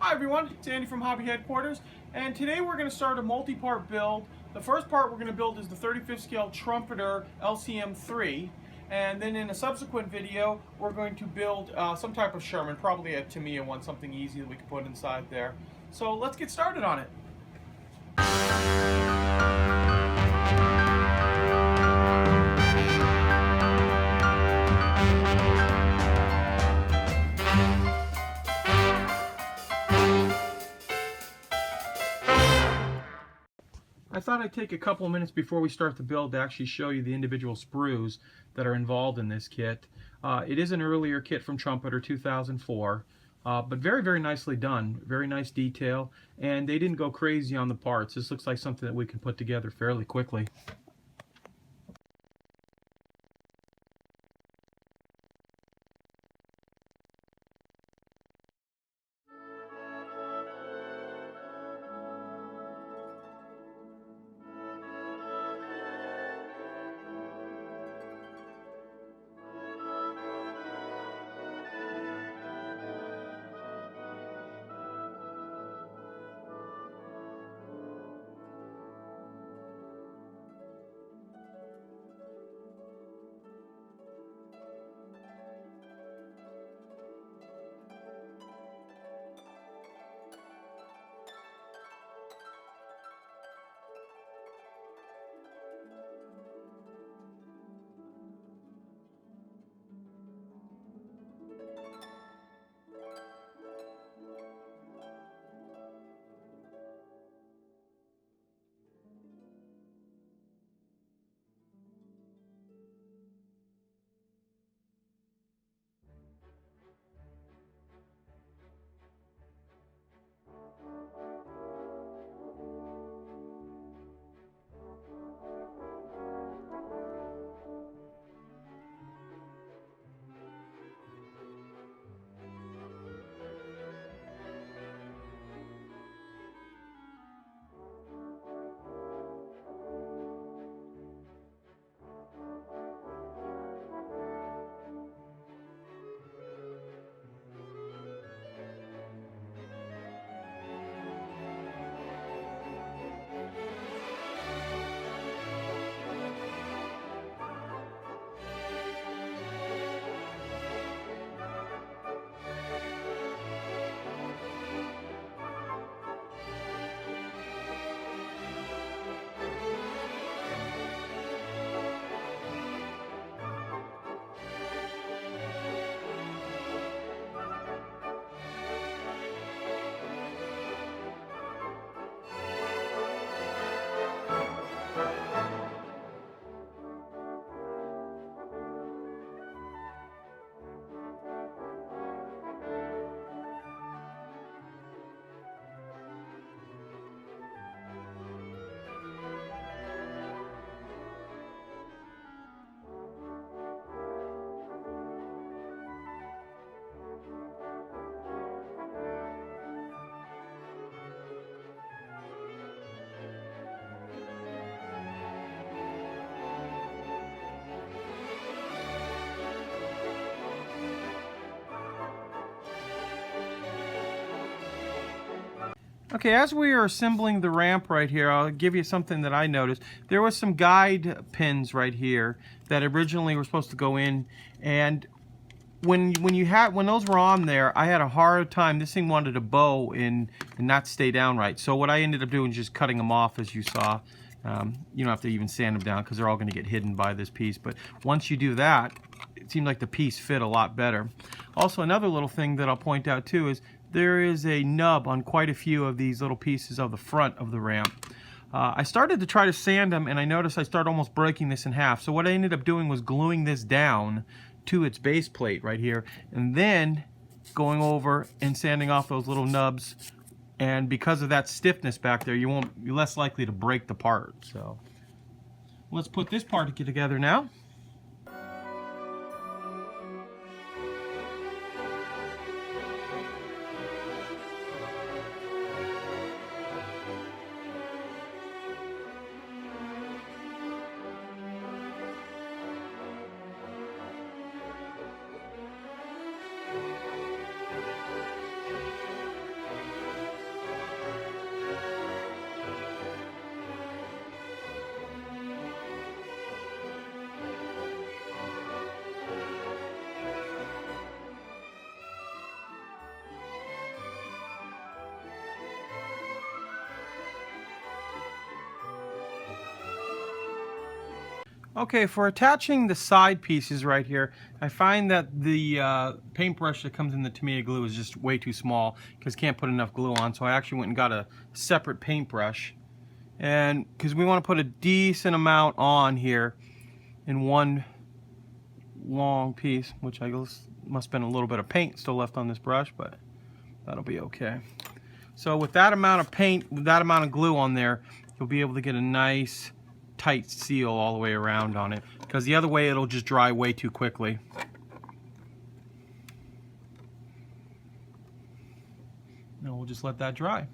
Hi everyone, it's Andy from Hobby Headquarters, and today we're going to start a multi-part build. The first part we're going to build is the 35th scale Trumpeter LCM 3, and then in a subsequent video we're going to build some type of Sherman, probably a Tamiya one, something easy that we can put inside there. So let's get started on it. I thought I'd take a couple of minutes before we start the build to actually show you the individual sprues that are involved in this kit. It is an earlier kit from Trumpeter 2004, but very nicely done. Very nice detail, and they didn't go crazy on the parts. This looks like something that we can put together fairly quickly. Okay, as we are assembling the ramp right here, I'll give you something that I noticed. There was some guide pins right here that originally were supposed to go in, and when those were on there, I had a hard time. This thing wanted to bow and not stay down right. So what I ended up doing is just cutting them off, as you saw. You don't have to even sand them down because they're all going to get hidden by this piece. But once you do that, it seemed like the piece fit a lot better. Also, another little thing that I'll point out too is there is a nub on quite a few of these little pieces of the front of the ramp. I started to try to sand them, and I noticed I started almost breaking this in half. So what I ended up doing was gluing this down to its base plate right here, and then going over and sanding off those little nubs. And because of that stiffness back there, you're less likely to break the part. So let's put this part together now. Okay, for attaching the side pieces right here, I find that the paintbrush that comes in the Tamiya glue is just way too small because can't put enough glue on, so I actually went and got a separate paintbrush. And because we want to put a decent amount on here in one long piece, which I guess must have been a little bit of paint still left on this brush, but that'll be okay. So with that amount of paint, that amount of glue on there, you'll be able to get a nice tight seal all the way around on it, because the other way it'll just dry way too quickly. And we'll just let that dry.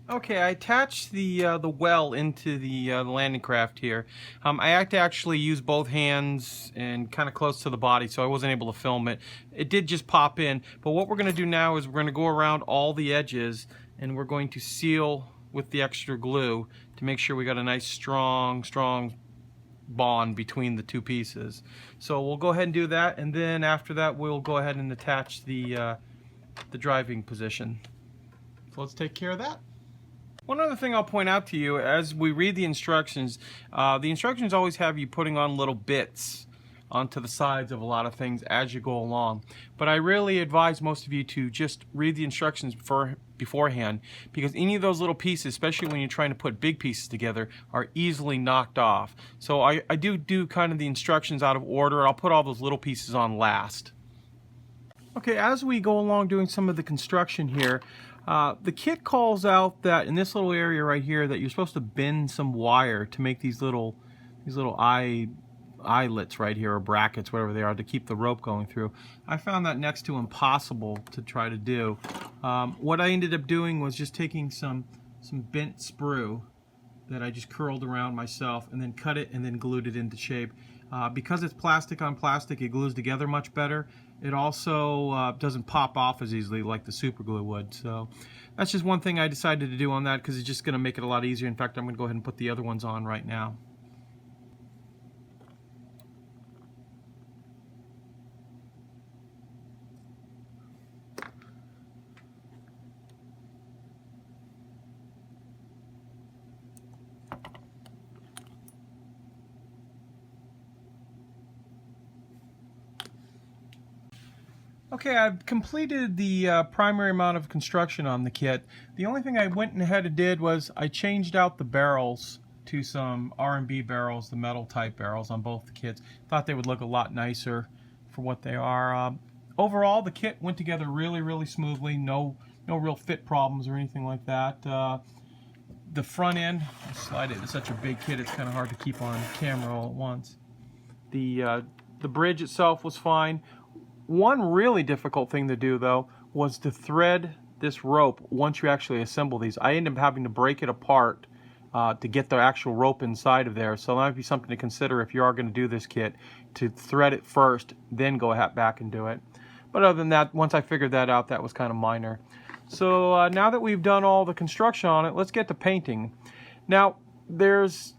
Okay, I attached the well into the landing craft here. I had to actually use both hands and kind of close to the body, so I wasn't able to film it. It did just pop in, but what we're going to do now is we're going to go around all the edges and we're going to seal with the extra glue to make sure we got a nice strong bond between the two pieces. So we'll go ahead and do that, and then after that we'll go ahead and attach the driving position. So let's take care of that. One other thing I'll point out to you as we read the instructions always have you putting on little bits onto the sides of a lot of things as you go along. But I really advise most of you to just read the instructions beforehand, because any of those little pieces, especially when you're trying to put big pieces together, are easily knocked off. So I do kind of the instructions out of order. I'll put all those little pieces on last. Okay, as we go along doing some of the construction here, the kit calls out that in this little area right here that you're supposed to bend some wire to make these little eyelets right here, or brackets, whatever they are, to keep the rope going through. I found that next to impossible to try to do. What I ended up doing was just taking some bent sprue that I just curled around myself and then cut it and then glued it into shape. Because it's plastic on plastic, it glues together much better. It also doesn't pop off as easily like the super glue would. So that's just one thing I decided to do on that, because it's just going to make it a lot easier. In fact, I'm going to go ahead and put the other ones on right now. Okay, I've completed the primary amount of construction on the kit. The only thing I went ahead and did was I changed out the barrels to some R&B barrels, the metal type barrels on both the kits. Thought they would look a lot nicer for what they are. Overall, the kit went together really smoothly. No real fit problems or anything like that. The front end, I'll slide it. It's such a big kit, it's kind of hard to keep on camera all at once. The bridge itself was fine. One really difficult thing to do, though, was to thread this rope once you actually assemble these. I ended up having to break it apart to get the actual rope inside of there. So that might be something to consider if you are going to do this kit, to thread it first, then go back and do it. But other than that, once I figured that out, that was kind of minor. So now that we've done all the construction on it, let's get to painting. Now, there's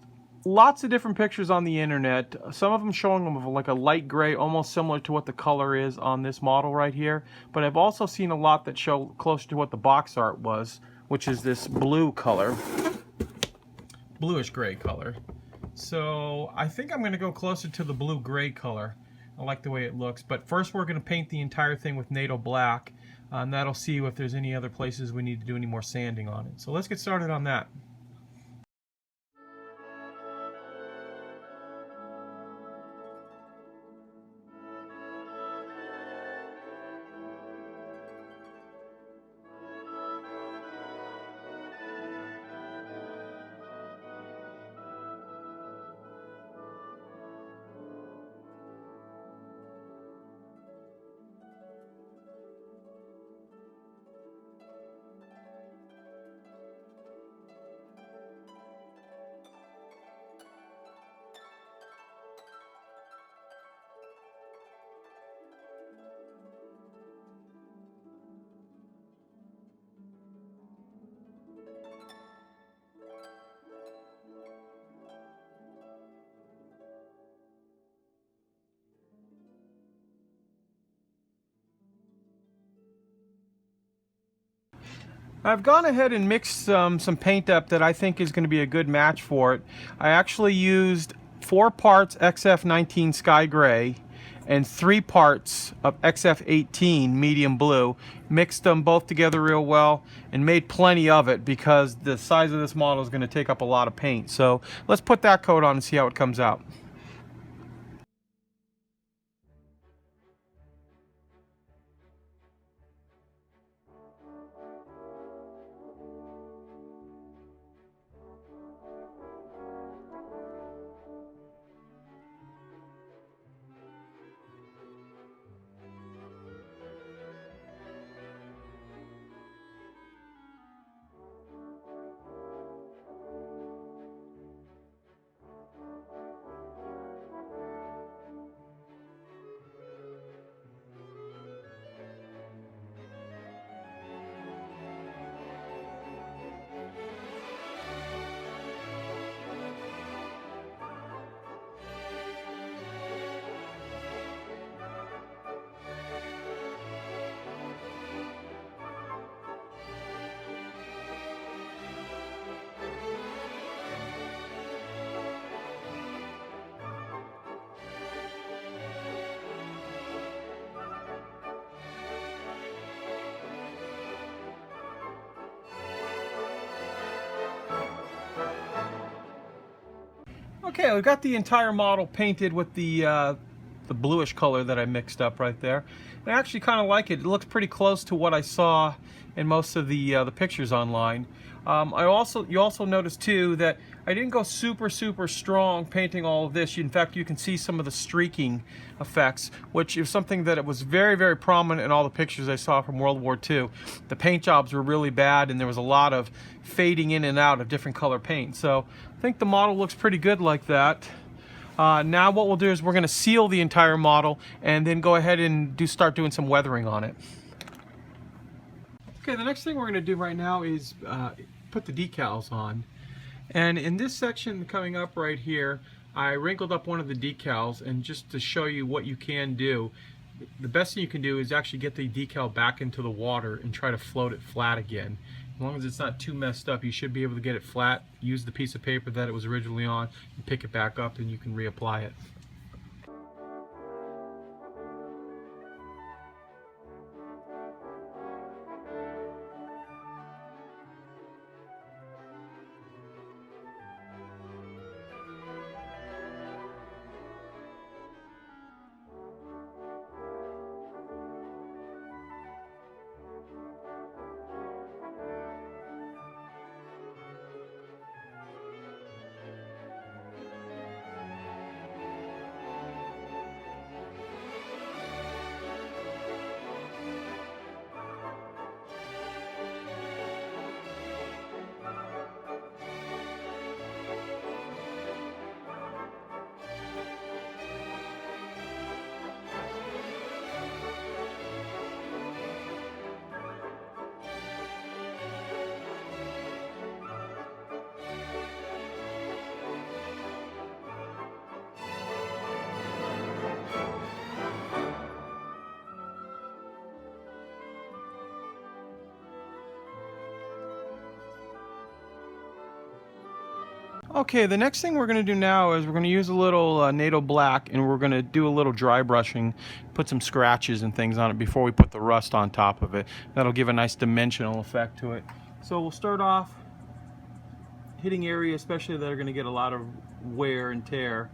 lots of different pictures on the internet, some of them showing them of like a light gray, almost similar to what the color is on this model right here. But I've also seen a lot that show closer to what the box art was, which is this blue color, bluish gray color. So I think I'm going to go closer to the blue gray color. I like the way it looks. But first we're going to paint the entire thing with NATO black, and that'll see if there's any other places we need to do any more sanding on it. So let's get started on that. I've gone ahead and mixed some paint up that I think is going to be a good match for it. I actually used 4 parts XF19 Sky Gray and 3 parts of XF18 Medium Blue. Mixed them both together real well and made plenty of it because the size of this model is going to take up a lot of paint. So let's put that coat on and see how it comes out. Okay, we got the entire model painted with the bluish color that I mixed up right there. And I actually kind of like it. It looks pretty close to what I saw in most of the pictures online. You also notice too that I didn't go super strong painting all of this. In fact, you can see some of the streaking effects, which is something that it was very prominent in all the pictures I saw from World War II. The paint jobs were really bad and there was a lot of fading in and out of different color paint. So I think the model looks pretty good like that. Now what we'll do is we're going to seal the entire model and then go ahead and start doing some weathering on it. Okay, the next thing we're going to do right now is put the decals on. And in this section coming up right here, I wrinkled up one of the decals, and just to show you what you can do, the best thing you can do is actually get the decal back into the water and try to float it flat again. As long as it's not too messed up, you should be able to get it flat. Use the piece of paper that it was originally on and pick it back up, and you can reapply it. Okay, the next thing we're going to do now is we're going to use a little NATO black, and we're going to do a little dry brushing, put some scratches and things on it before we put the rust on top of it. That'll give a nice dimensional effect to it. So we'll start off hitting areas especially that are going to get a lot of wear and tear.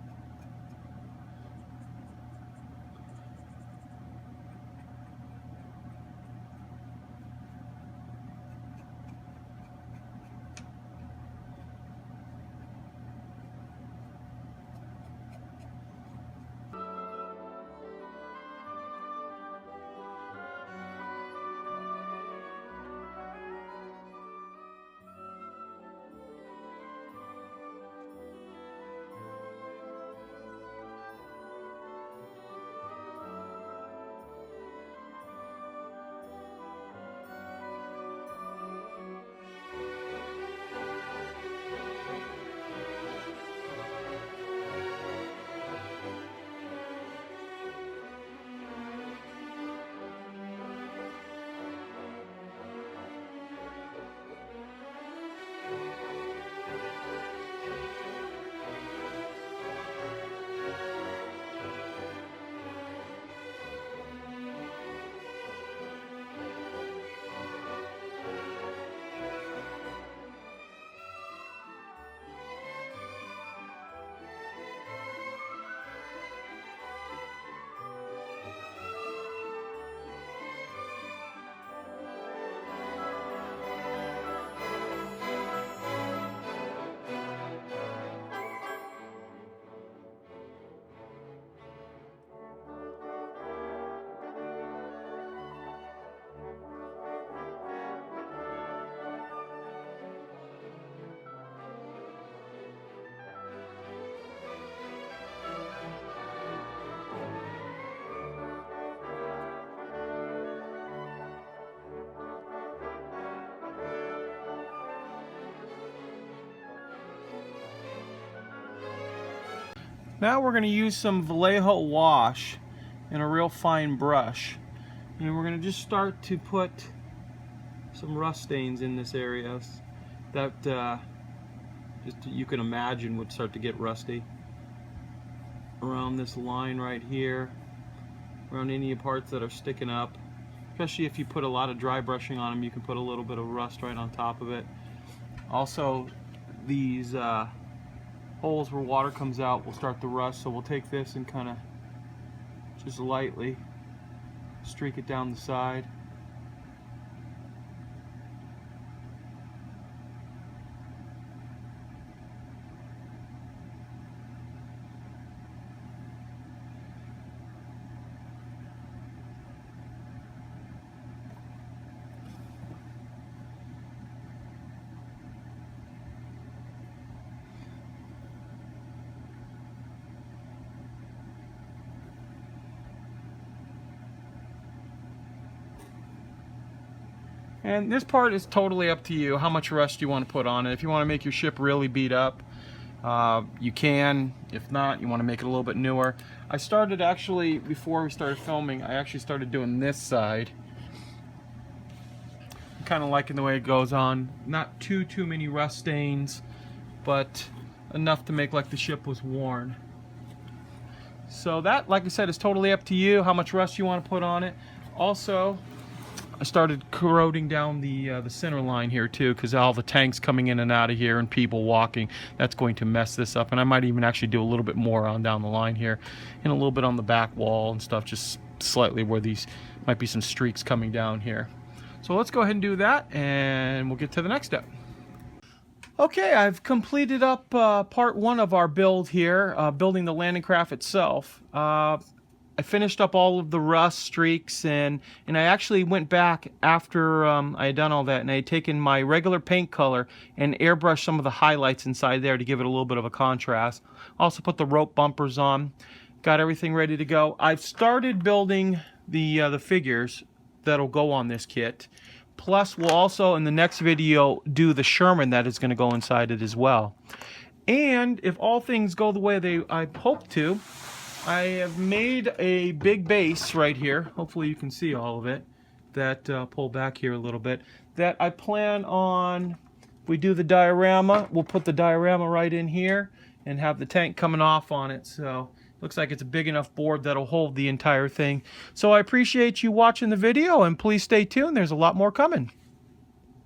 Now we're going to use some Vallejo wash and a real fine brush. And we're going to just start to put some rust stains in this area that just you can imagine would start to get rusty. Around this line right here, around any parts that are sticking up. Especially if you put a lot of dry brushing on them, you can put a little bit of rust right on top of it. Also, these holes where water comes out will start to rust, so we'll take this and kind of just lightly streak it down the side. And this part is totally up to you, how much rust you want to put on it. If you want to make your ship really beat up, you can. If not, you want to make it a little bit newer. I started actually, before we started filming, I actually started doing this side. I'm kind of liking the way it goes on. Not too many rust stains, but enough to make like the ship was worn. So that, like I said, is totally up to you, how much rust you want to put on it. Also, I started corroding down the center line here too, because all the tanks coming in and out of here and people walking, that's going to mess this up. And I might even actually do a little bit more on down the line here, and a little bit on the back wall and stuff, just slightly where these might be some streaks coming down here. So let's go ahead and do that, and we'll get to the next step. Okay, I've completed up part one of our build here, building the landing craft itself. I finished up all of the rust streaks, and I actually went back after I had done all that, and I had taken my regular paint color and airbrushed some of the highlights inside there to give it a little bit of a contrast. Also put the rope bumpers on, got everything ready to go. I've started building the figures that'll go on this kit. Plus, we'll also in the next video do the Sherman that is going to go inside it as well. And if all things go the way I hope to, I have made a big base right here. Hopefully you can see all of it. That pull back here a little bit. That I plan on, we do the diorama, we'll put the diorama right in here and have the tank coming off on it. So looks like it's a big enough board that'll hold the entire thing. So I appreciate you watching the video, and please stay tuned. There's a lot more coming.